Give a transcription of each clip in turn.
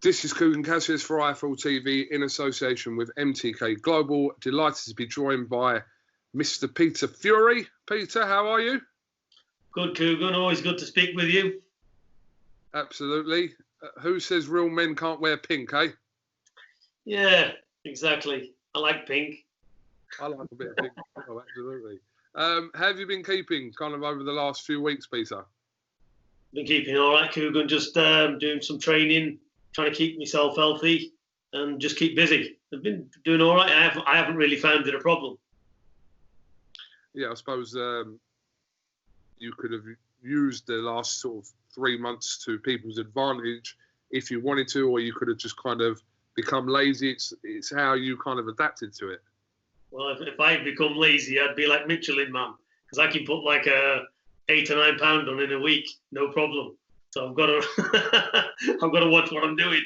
This is KUGAN CASSIUS for IFL TV in association with MTK Global. Delighted to be joined by Mr. Peter Fury. Peter, how are you? Good, KUGAN. Always good to speak with you. Absolutely. Who says real men can't wear pink, eh? Yeah, exactly. I like pink. I like a bit of pink. Oh, absolutely. How have you been keeping kind of over the last few weeks, Peter? Been keeping all right, KUGAN. Just doing some training, trying to keep myself healthy and just keep busy. I've been doing all right. I haven't really found it a problem. Yeah, I suppose you could have used the last sort of 3 months to people's advantage if you wanted to, or you could have just kind of become lazy. It's how you kind of adapted to it. Well, if I had become lazy, I'd be like Michelin Man, because I can put like 8 or 9 pounds on in a week, no problem. So I've got to I've got to watch what I'm doing.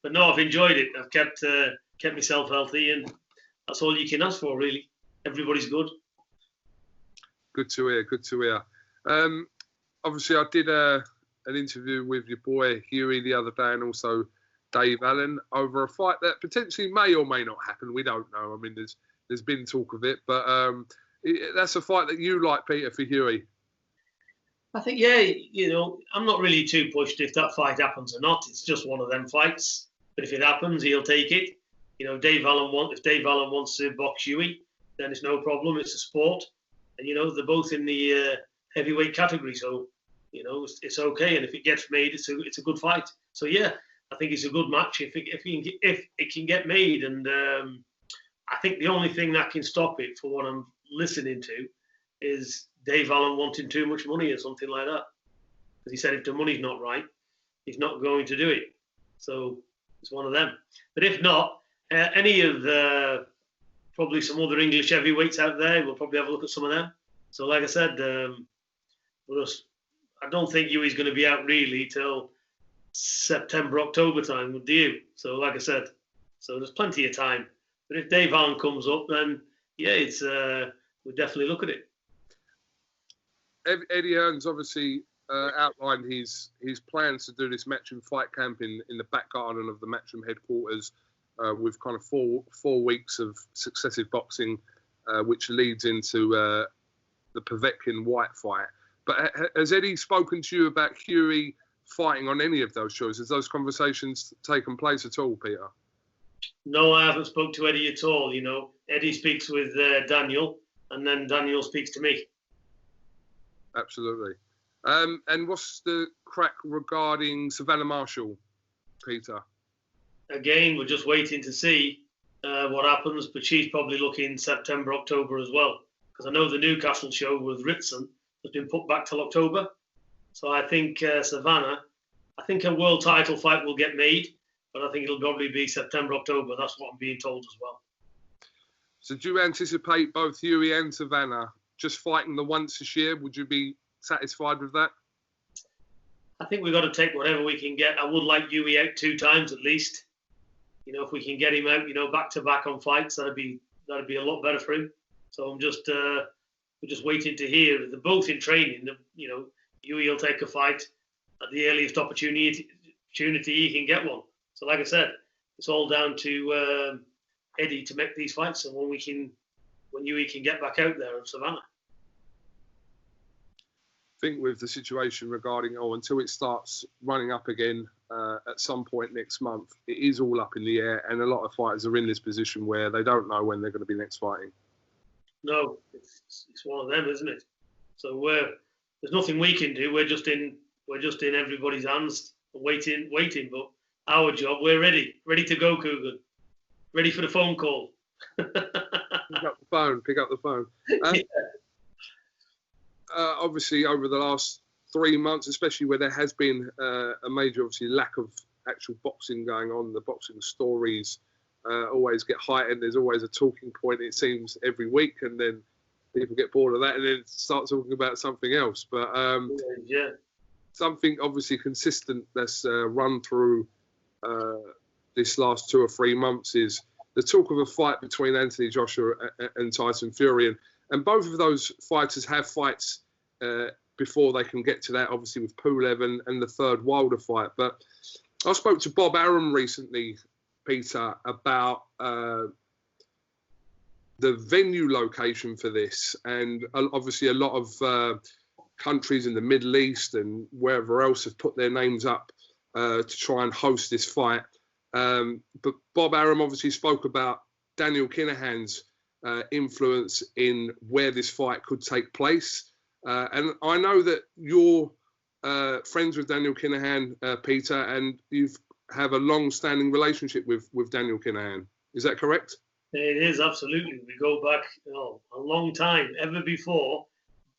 But no, I've enjoyed it. I've kept myself healthy, and that's all you can ask for, really. Everybody's good. Good to hear. Good to hear. Obviously, I did an interview with your boy Huey the other day, and also Dave Allen over a fight that potentially may or may not happen. We don't know. I mean, there's been talk of it, but that's a fight that you like, Peter, for Huey. I think, yeah, you know, I'm not really too pushed if that fight happens or not. It's just one of them fights. But if it happens, he'll take it. You know, if Dave Allen wants to box Huey, then it's no problem. It's a sport. And, you know, they're both in the heavyweight category. So, you know, it's okay. And if it gets made, it's a good fight. So, yeah, I think it's a good match if it can get made. And I think the only thing that can stop it, for what I'm listening to, is Dave Allen wanting too much money or something like that. Because he said if the money's not right, he's not going to do it. So it's one of them. But if not, any of the probably some other English heavyweights out there, we'll probably have a look at some of them. So like I said, I don't think Huey's going to be out really till September, October time, do you? So like I said, so there's plenty of time. But if Dave Allen comes up, then yeah, it's we'll definitely look at it. Eddie Hearn's obviously outlined his plans to do this matchroom fight camp in the back garden of the matchroom headquarters with kind of four weeks of successive boxing, which leads into the Povetkin-Whyte fight. But has Eddie spoken to you about Huey fighting on any of those shows? Has those conversations taken place at all, Peter? No, I haven't spoke to Eddie at all. You know, Eddie speaks with Daniel, and then Daniel speaks to me. Absolutely. And what's the crack regarding Savannah Marshall, Peter? Again, we're just waiting to see what happens, but she's probably looking September, October as well. Because I know the Newcastle show with Ritson has been put back till October. So I think Savannah, I think a world title fight will get made, but I think it'll probably be September, October. That's what I'm being told as well. So do you anticipate both Huey and Savannah just fighting the once this year? Would you be satisfied with that? I think we've got to take whatever we can get. I would like Huey out 2 times at least. You know, if we can get him out, you know, back to back on fights, that'd be a lot better for him. So I'm just we're just waiting to hear. They're both in training. You know, Huey will take a fight at the earliest opportunity he can get one. So like I said, it's all down to Eddie to make these fights, and when Huey can get back out there in Savannah. I think with the situation regarding, until it starts running up again at some point next month, it is all up in the air, and a lot of fighters are in this position where they don't know when they're going to be next fighting. No, it's one of them, isn't it? So there's nothing we can do. We're just in everybody's hands, waiting. But our job, we're ready to go, KUGAN. Ready for the phone call. Pick up the phone. Yeah. Obviously, over the last 3 months, especially where there has been a major, obviously, lack of actual boxing going on, the boxing stories always get heightened. There's always a talking point, it seems, every week, and then people get bored of that and then start talking about something else. But something obviously consistent that's run through this last 2 or 3 months is the talk of a fight between Anthony Joshua and Tyson Fury. And both of those fighters have fights before they can get to that, obviously with Pulev and the third Wilder fight. But I spoke to Bob Arum recently, Peter, about the venue location for this, and obviously a lot of countries in the Middle East and wherever else have put their names up to try and host this fight. But Bob Arum obviously spoke about Daniel Kinahan's influence in where this fight could take place. And I know that you're friends with Daniel Kinahan, Peter, and you have a long-standing relationship with Daniel Kinahan. Is that correct? It is, absolutely. We go back a long time, ever before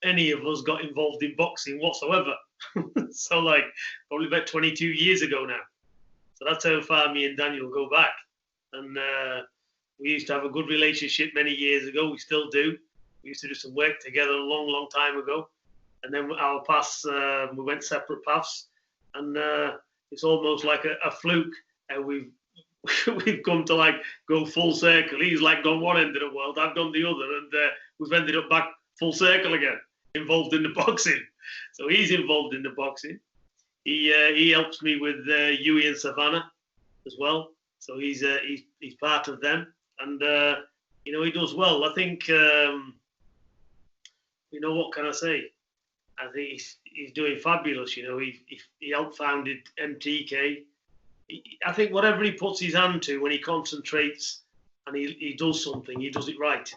any of us got involved in boxing whatsoever. So, like, probably about 22 years ago now. So that's how far me and Daniel go back. And we used to have a good relationship many years ago. We still do. We used to do some work together a long, long time ago. And then our paths, we went separate paths. And it's almost like a fluke how we've come to like go full circle. He's like gone one end of the world, I've gone the other, and we've ended up back full circle again, involved in the boxing. So he's involved in the boxing. He helps me with Huey and Savannah as well. So he's part of them, and he does well. I think what can I say? I think he's doing fabulous. He helped founded MTK. I think whatever he puts his hand to, when he concentrates and he does something, he does it right.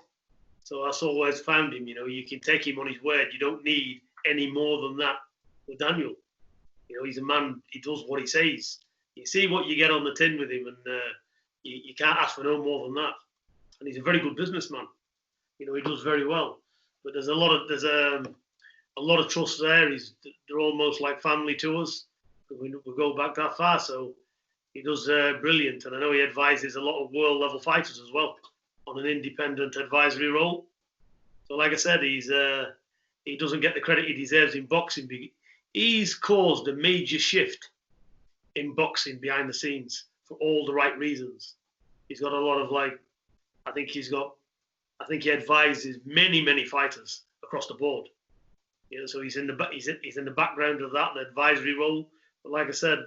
So that's always found him. You can take him on his word. You don't need any more than that with Daniel. He's a man. He does what he says. You see what you get on the tin with him, and you can't ask for no more than that. And he's a very good businessman. He does very well. But there's a lot of trust there. They're almost like family to us. We go back that far, so he does brilliant. And I know he advises a lot of world level fighters as well on an independent advisory role. So, like I said, he doesn't get the credit he deserves in boxing. He's caused a major shift in boxing behind the scenes for all the right reasons. He's got a lot of I think he advises many fighters across the board. So he's in the background of that, the advisory role. But like I said,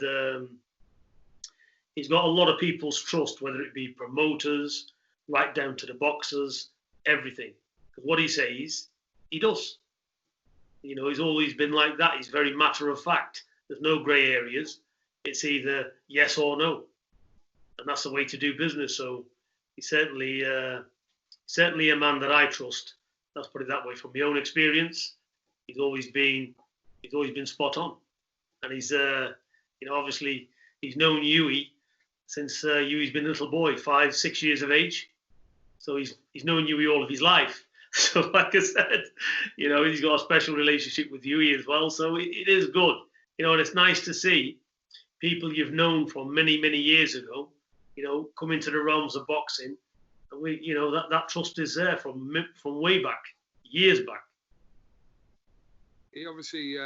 he's got a lot of people's trust, whether it be promoters, right down to the boxers, everything. Because what he says, he does. He's always been like that. He's very matter of fact. There's no grey areas. It's either yes or no. And that's the way to do business. So he's certainly a man that I trust. Let's put it that way. From my own experience, he's always been spot on. And he's obviously he's known Huey since Huey's been a little boy, 5-6 years of age. So he's known Huey all of his life. So like I said, he's got a special relationship with Huey as well. So it is good, and it's nice to see people you've known from many years ago, come into the realms of boxing, and that trust is there from way back, years back. He obviously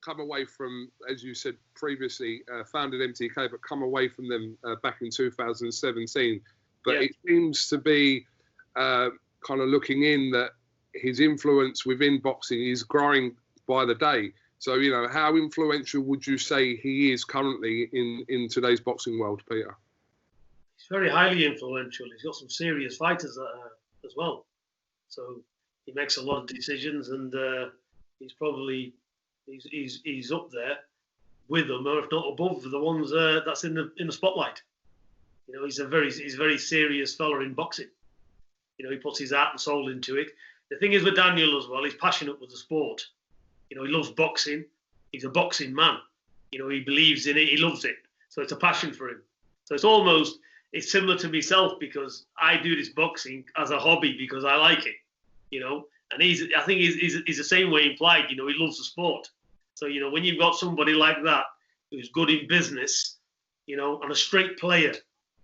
come away from, as you said previously, founded MTK, but come away from them back in 2017. But It seems to be kind of looking in that his influence within boxing is growing by the day. So, how influential would you say he is currently in today's boxing world, Peter? He's very highly influential. He's got some serious fighters as well. So he makes a lot of decisions, and he's probably he's up there with them, or if not above the ones that's in the spotlight. He's very serious fella in boxing. He puts his heart and soul into it. The thing is with Daniel as well, he's passionate with the sport. He loves boxing. He's a boxing man. He believes in it. He loves it. So it's a passion for him. So it's similar to myself, because I do this boxing as a hobby because I like it. And I think he's the same way implied. He loves the sport. So when you've got somebody like that who's good in business, and a straight player,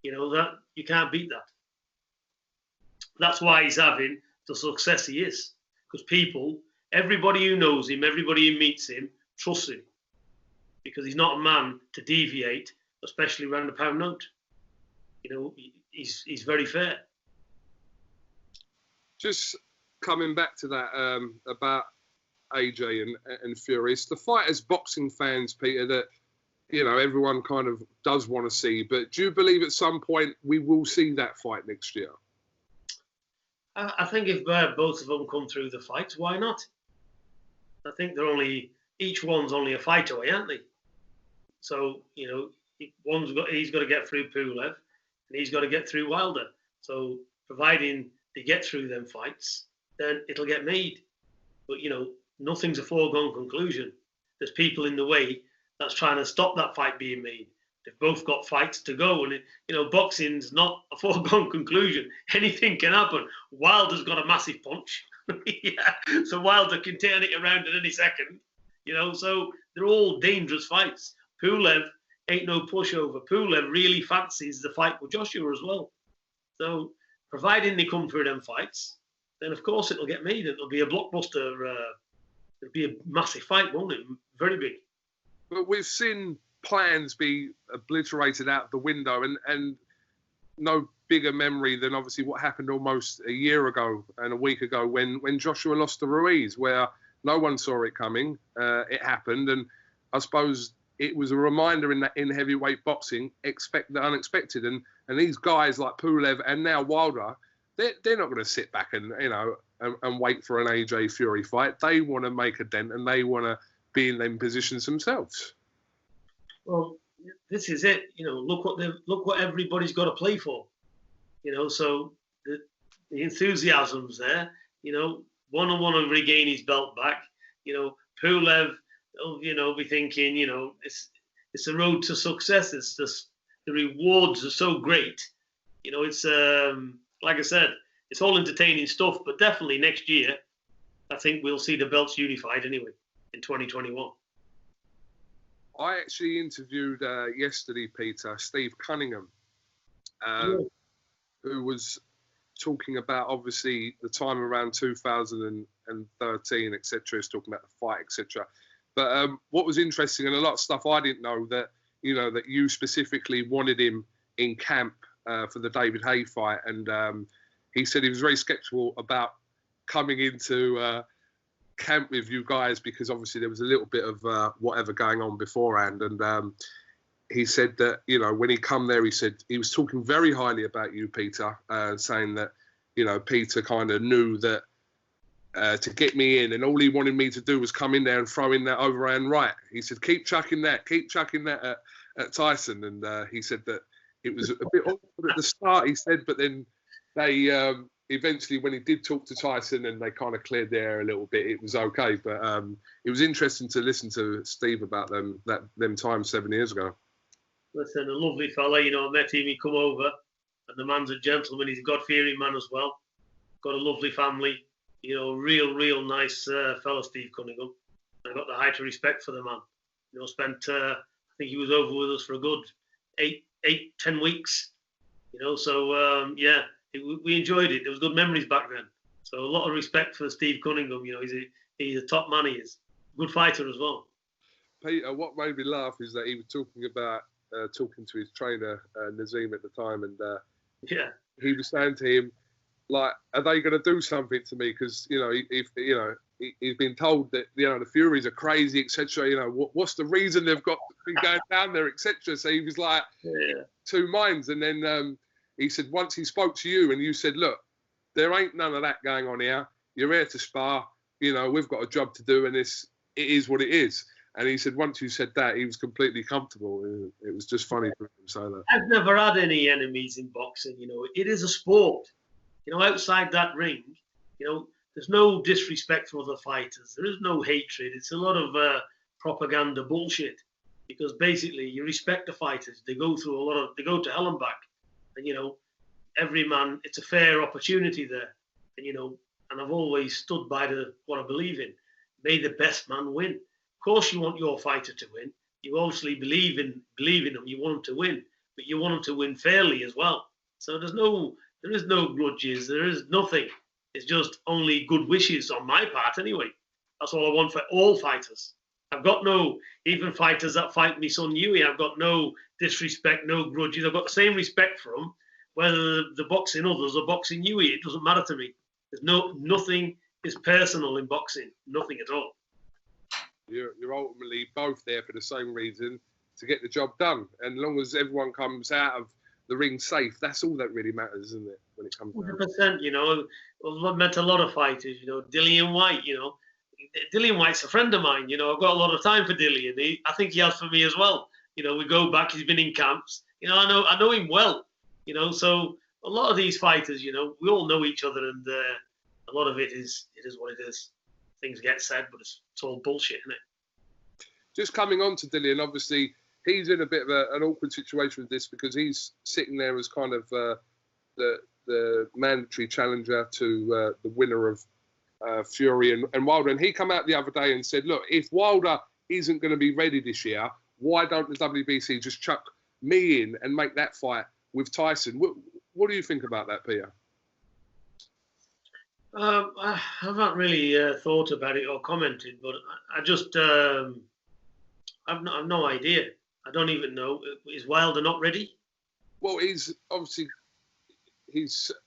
that you can't beat that. That's why he's having the success he is, because everybody who knows him, everybody who meets him, trusts him, because he's not a man to deviate, especially around the pound note. He's very fair. Just coming back to that about AJ and Fury, it's the fighters, boxing fans, Peter, that you know, everyone kind of does want to see. But do you believe at some point we will see that fight next year? I think if both of them come through the fights, why not? I think each one's only a fight away, aren't they? So, you know, he's got to get through Pulev, and he's got to get through Wilder. So, providing they get through them fights, then it'll get made. But, you know, nothing's a foregone conclusion. There's people in the way that's trying to stop that fight being made. They've both got fights to go, and you know, boxing's not a foregone conclusion. Anything can happen. Wilder's got a massive punch, yeah. So Wilder can turn it around at any second, you know. So they're all dangerous fights. Pulev ain't no pushover. Pulev really fancies the fight with Joshua as well. So providing they come through them fights, then of course it'll get made. It'll be a blockbuster. It'll be a massive fight, won't it? Very big. But we've seen plans be obliterated out the window, and no bigger memory than obviously what happened almost a year ago and a week ago when Joshua lost to Ruiz, where no one saw it coming. It happened, and I suppose it was a reminder in heavyweight boxing, expect the unexpected. And these guys like Pulev and now Wilder, they're not going to sit back and, you know, and wait for an AJ Fury fight. They want to make a dent, and they want to be in them positions themselves. Well, this is it. You know, look what everybody's got to play for. You know, so the enthusiasm's there. You know, one will want to regain his belt back. You know, Pulev, you know, be thinking, you know, it's a road to success. It's just the rewards are so great. You know, it's like I said, it's all entertaining stuff. But definitely next year, I think we'll see the belts unified anyway in 2021. I actually interviewed yesterday, Peter, Steve Cunningham, who was talking about obviously the time around 2013, etc. He's talking about the fight, etc. But what was interesting, and a lot of stuff I didn't know, that you know that you specifically wanted him in camp for the David Haye fight, and he said he was very skeptical about coming into camp with you guys because obviously there was a little bit of whatever going on beforehand, and he said that, you know, when he come there, he said he was talking very highly about you, Peter, saying that, you know, Peter kind of knew that to get me in, and all he wanted me to do was come in there and throw in that overhand right. He said, keep chucking that at Tyson, and he said that it was a bit awkward at the start, he said, but then they eventually, when he did talk to Tyson and they kind of cleared the air a little bit, it was okay. But it was interesting to listen to Steve about them times 7 years ago. Listen, a lovely fella, you know, I met him, he come over, and the man's a gentleman, he's a God-fearing man as well. Got a lovely family, you know, real nice fella, Steve Cunningham. I got the height of respect for the man. You know, spent, I think he was over with us for a good 10 weeks, you know, so, yeah. We enjoyed it. There was good memories back then. So a lot of respect for Steve Cunningham. You know, he's a top man. He is good fighter as well. Peter, what made me laugh is that he was talking about talking to his trainer Nazim at the time, and yeah, he was saying to him, like, "Are they going to do something to me?" Because you know, he's been told that, you know, the Furies are crazy, etc. You know, what's the reason they've got to be going down there, etc. So he was like, two minds, and then. He said once he spoke to you and you said, look, there ain't none of that going on here. You're here to spar. You know, we've got a job to do, and it is what it is. And he said once you said that, he was completely comfortable. It was just funny for him to say that. I've never had any enemies in boxing. You know, it is a sport. You know, outside that ring, you know, there's no disrespect for other fighters. There is no hatred. It's a lot of propaganda bullshit, because basically you respect the fighters. They go through they go to hell and back. And, you know, every man, it's a fair opportunity there. And, you know, and I've always stood by what I believe in. May the best man win. Of course, you want your fighter to win. You obviously believe in them. You want them to win, but you want them to win fairly as well. So there is no grudges. There is nothing. It's just only good wishes on my part anyway. That's all I want for all fighters. I've got no, even fighters that fight me son Huey, I've got no disrespect, no grudges. I've got the same respect for them, whether they're boxing others or boxing Huey. It doesn't matter to me. Nothing is personal in boxing. Nothing at all. You're ultimately both there for the same reason, to get the job done. And as long as everyone comes out of the ring safe, that's all that really matters, isn't it? When it comes down. 100%. You know, I've met a lot of fighters. You know, Dillian Whyte. You know, Dillian Whyte's a friend of mine. You know, I've got a lot of time for Dillian. I think he has for me as well. You know, we go back. He's been in camps. You know, I know him well. You know, so a lot of these fighters, you know, we all know each other, and a lot of it is what it is. Things get said, but it's all bullshit, isn't it? Just coming on to Dillian, obviously he's in a bit of an awkward situation with this because he's sitting there as kind of the mandatory challenger to the winner of Fury and Wilder. And he came out the other day and said, look, if Wilder isn't going to be ready this year, why don't the WBC just chuck me in and make that fight with Tyson? What do you think about that, Peter? I haven't really thought about it or commented, but I just I've no idea. I don't even know. Is Wilder not ready? Well,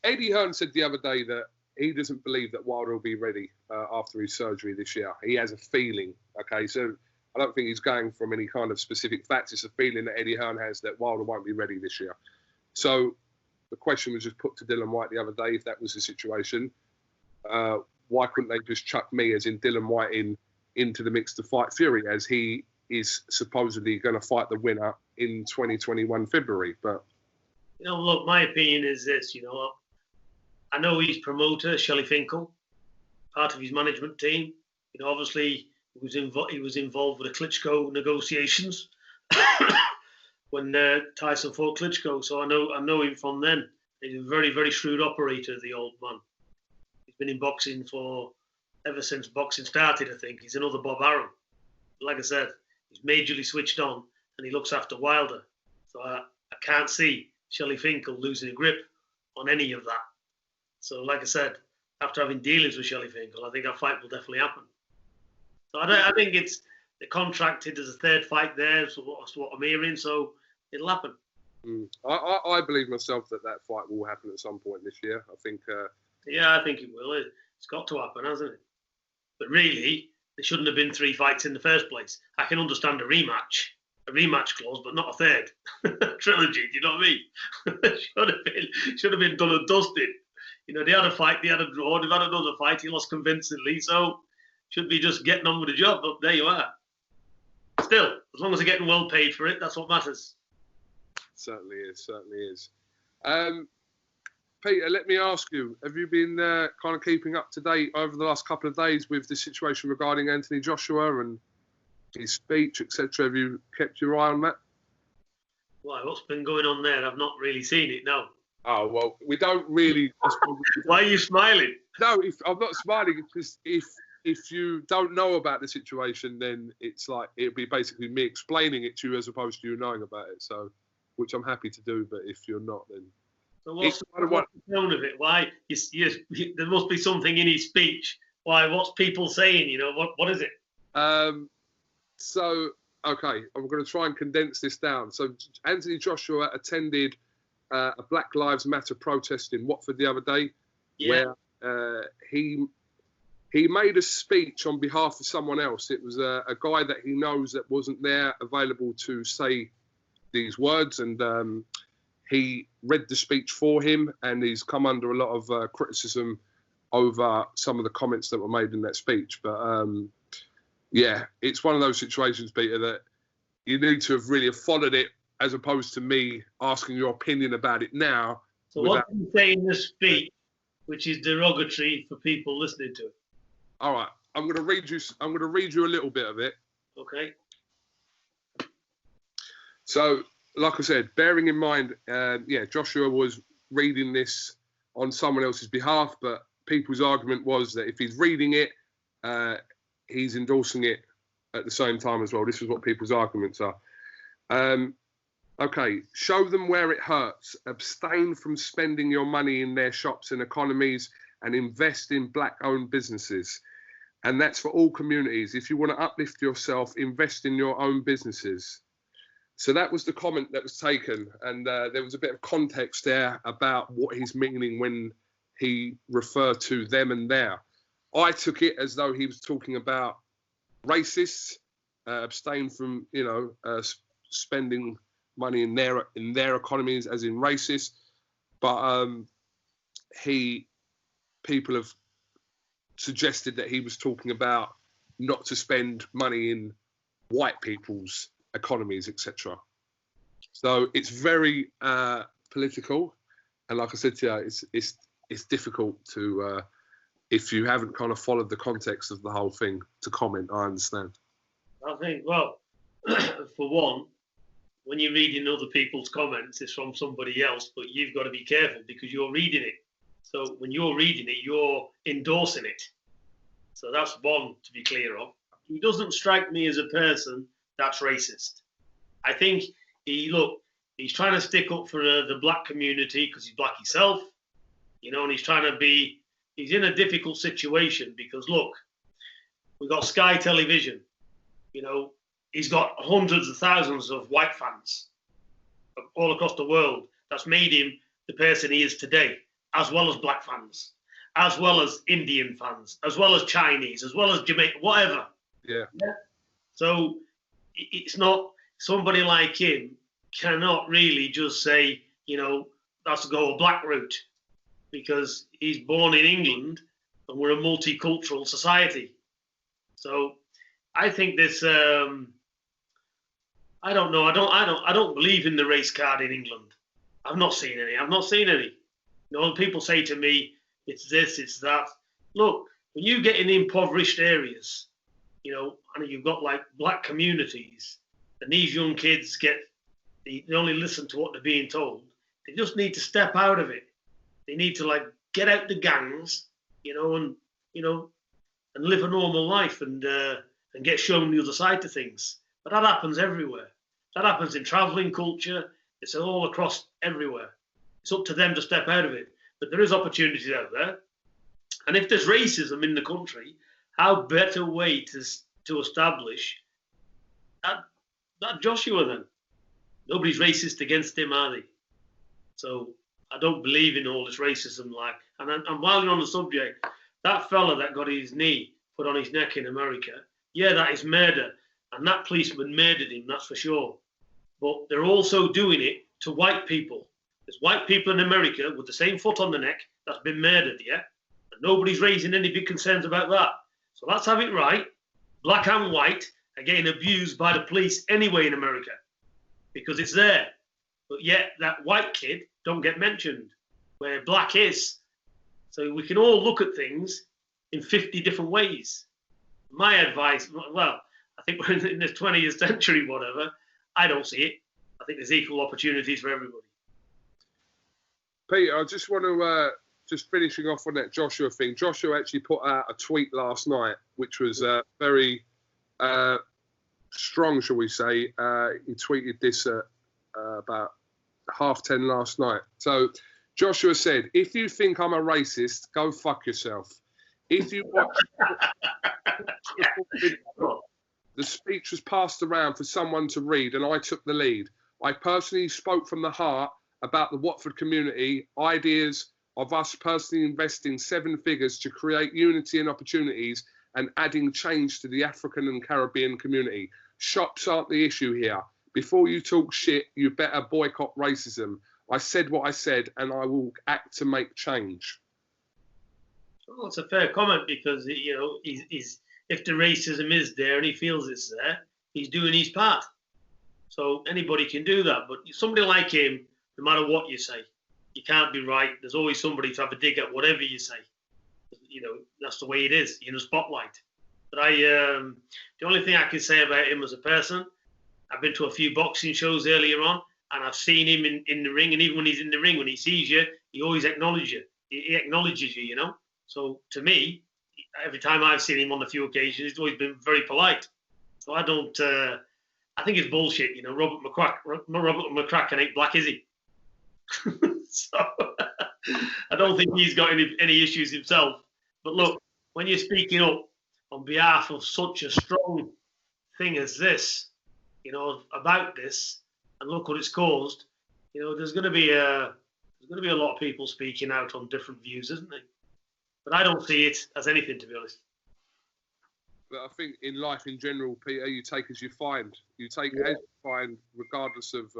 Eddie Hearn said the other day that he doesn't believe that Wilder will be ready after his surgery this year. He has a feeling. Okay, so I don't think he's going from any kind of specific facts. It's a feeling that Eddie Hearn has that Wilder won't be ready this year. So the question was just put to Dillian Whyte the other day, if that was the situation, why couldn't they just chuck me, as in Dillian Whyte, into the mix to fight Fury, as he is supposedly going to fight the winner in 2021 February? But you know, look, my opinion is this. You know, I know his promoter, Shelley Finkel, part of his management team. You know, obviously he was involved with the Klitschko negotiations when Tyson fought Klitschko. So I know him from then. He's a very, very shrewd operator, the old man. He's been in boxing ever since boxing started, I think. He's another Bob Arum. Like I said, he's majorly switched on, and he looks after Wilder. So I can't see Shelley Finkel losing a grip on any of that. So like I said, after having dealings with Shelley Finkel, I think that fight will definitely happen. So I think it's contracted as a third fight there, so that's what I'm hearing, so it'll happen. I believe myself that fight will happen at some point this year. I think... Yeah, I think it will. It's got to happen, hasn't it? But really, there shouldn't have been 3 fights in the first place. I can understand a rematch clause, but not a third trilogy. Do you know what I mean? should have been done and dusted. You know, they had a fight, they had a draw, they've had another fight, he lost convincingly, so should be just getting on with the job. But there you are. Still, as long as they're getting well paid for it, that's what matters. Certainly is. Peter, let me ask you, have you been kind of keeping up to date over the last couple of days with the situation regarding Anthony Joshua and his speech, etc.? Have you kept your eye on that? Why, what's been going on there? I've not really seen it, no. Oh, well, we don't really... Why are you smiling? No, I'm not smiling, because if you don't know about the situation, then it's like, it'd be basically me explaining it to you as opposed to you knowing about it, so, which I'm happy to do, but if you're not, then... So what's the tone of it? Why? There must be something in his speech. Why? What's people saying? You know, what is it? So, okay, I'm going to try and condense this down. So Anthony Joshua attended a Black Lives Matter protest in Watford the other day, where he made a speech on behalf of someone else. It was a guy that he knows that wasn't there available to say these words, and he read the speech for him, and he's come under a lot of criticism over some of the comments that were made in that speech. But yeah, it's one of those situations, Peter, that you need to have really followed it, as opposed to me asking your opinion about it now. So what did you say in the speech, which is derogatory for people listening to it? All right, I'm going to read you a little bit of it. Okay. So, like I said, bearing in mind, Joshua was reading this on someone else's behalf, but people's argument was that if he's reading it, he's endorsing it at the same time as well. This is what people's arguments are. Okay, show them where it hurts. Abstain from spending your money in their shops and economies, and invest in black-owned businesses. And that's for all communities. If you want to uplift yourself, invest in your own businesses. So that was the comment that was taken, and there was a bit of context there about what he's meaning when he referred to them and their. I took it as though he was talking about racists, abstain from, spending money in their economies as in racist, but people have suggested that he was talking about not to spend money in white people's economies, etc. So it's very political, and like I said to you, it's difficult to if you haven't kind of followed the context of the whole thing to comment. I understand. I think, well, for one, when you're reading other people's comments, it's from somebody else, but you've got to be careful because you're reading it. So when you're reading it, you're endorsing it. So that's one to be clear of. He doesn't strike me as a person that's racist. I think he's trying to stick up for the black community because he's black himself, and he's in a difficult situation because, look, we've got Sky Television, he's got hundreds of thousands of white fans all across the world. That's made him the person he is today, as well as black fans, as well as Indian fans, as well as Chinese, as well as Jamaican, whatever. Yeah. So it's not, somebody like him cannot really just say, let's go a black route, because he's born in England and we're a multicultural society. So I think this, I don't know. I don't believe in the race card in England. I've not seen any. When people say to me, it's this, it's that. Look, when you get in impoverished areas, and you've got like black communities, and these young kids they only listen to what they're being told. They just need to step out of it. They need to get out the gangs, and live a normal life and get shown the other side to things. But that happens everywhere. That happens in travelling culture. It's all across everywhere. It's up to them to step out of it. But there is opportunities out there. And if there's racism in the country, how better way to establish that Joshua then? Nobody's racist against him, are they? So I don't believe in all this racism. And while you're on the subject, that fella that got his knee put on his neck in America, yeah, that is murder. And that policeman murdered him, that's for sure. But they're also doing it to white people. There's white people in America with the same foot on the neck that's been murdered, yeah? And nobody's raising any big concerns about that. So let's have it right. Black and white are getting abused by the police anyway in America because it's there. But yet that white kid don't get mentioned where black is. So we can all look at things in 50 different ways. My advice, well, I think we're in the 20th century, whatever. I don't see it. I think there's equal opportunities for everybody. Peter, I just want to, just finishing off on that Joshua thing. Joshua actually put out a tweet last night, which was very strong, shall we say. He tweeted this at about 10:30 last night. So Joshua said, if you think I'm a racist, go fuck yourself. If you watch... The speech was passed around for someone to read, and I took the lead. I personally spoke from the heart about the Watford community, ideas of us personally investing 7 figures to create unity and opportunities and adding change to the African and Caribbean community. Shops aren't the issue here. Before you talk shit, you better boycott racism. I said what I said, and I will act to make change. Well, it's a fair comment because, he's if the racism is there and he feels it's there, he's doing his part. So anybody can do that. But somebody like him, no matter what you say, you can't be right. There's always somebody to have a dig at whatever you say. That's the way it is in the spotlight. But the only thing I can say about him as a person, I've been to a few boxing shows earlier on, and I've seen him in the ring. And even when he's in the ring, when he sees you, he always acknowledges you. He acknowledges you, So to me, every time I've seen him on a few occasions, he's always been very polite. So I don't. I think it's bullshit. Robert McCracken ain't black, is he? So I don't think he's got any issues himself. But look, when you're speaking up on behalf of such a strong thing as this, about this, and look what it's caused, there's going to be a lot of people speaking out on different views, isn't there? But I don't see it as anything, to be honest. But I think in life in general, Peter, you take as you find. You take as you find, regardless of,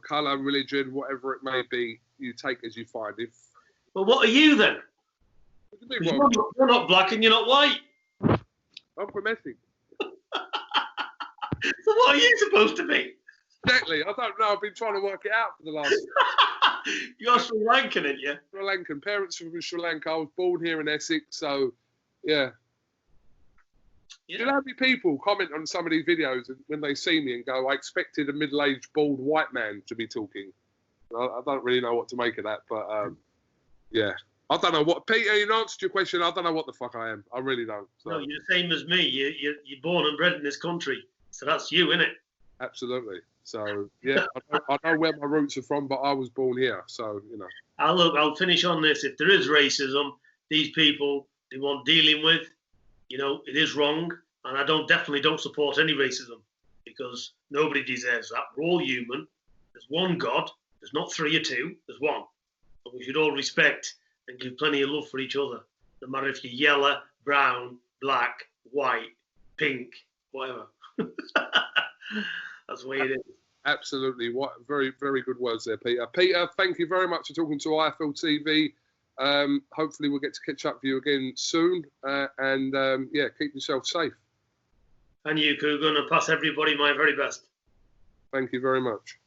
colour, religion, whatever it may be. You take as you find. Well, what are you then? What do you mean, You're not black and you're not white. I'm Kemetic. So what are you supposed to be? Exactly. I don't know. I've been trying to work it out for the last. You're Sri Lankan, aren't you? Sri Lankan. Parents from Sri Lanka. I was born here in Essex, so yeah. Do you know how many people comment on some of these videos when they see me and go, I expected a middle-aged, bald white man to be talking? I don't really know what to make of that, but yeah. I don't know what, Peter, in answer to your question, I don't know what the fuck I am. I really don't. So. No, you're the same as me. You're born and bred in this country. So that's you, innit? Absolutely. So, yeah, I know where my roots are from, but I was born here. So, I'll finish on this. If there is racism, these people they want dealing with, it is wrong. And I definitely don't support any racism because nobody deserves that. We're all human. There's one God. There's not three or two. There's one. And we should all respect and give plenty of love for each other. No matter if you're yellow, brown, black, white, pink, whatever. That's the way it is. Absolutely. What very, very good words there, Peter. Peter, thank you very much for talking to IFL TV. Hopefully we'll get to catch up with you again soon. Keep yourself safe. And you, KUGAN, and pass everybody my very best. Thank you very much.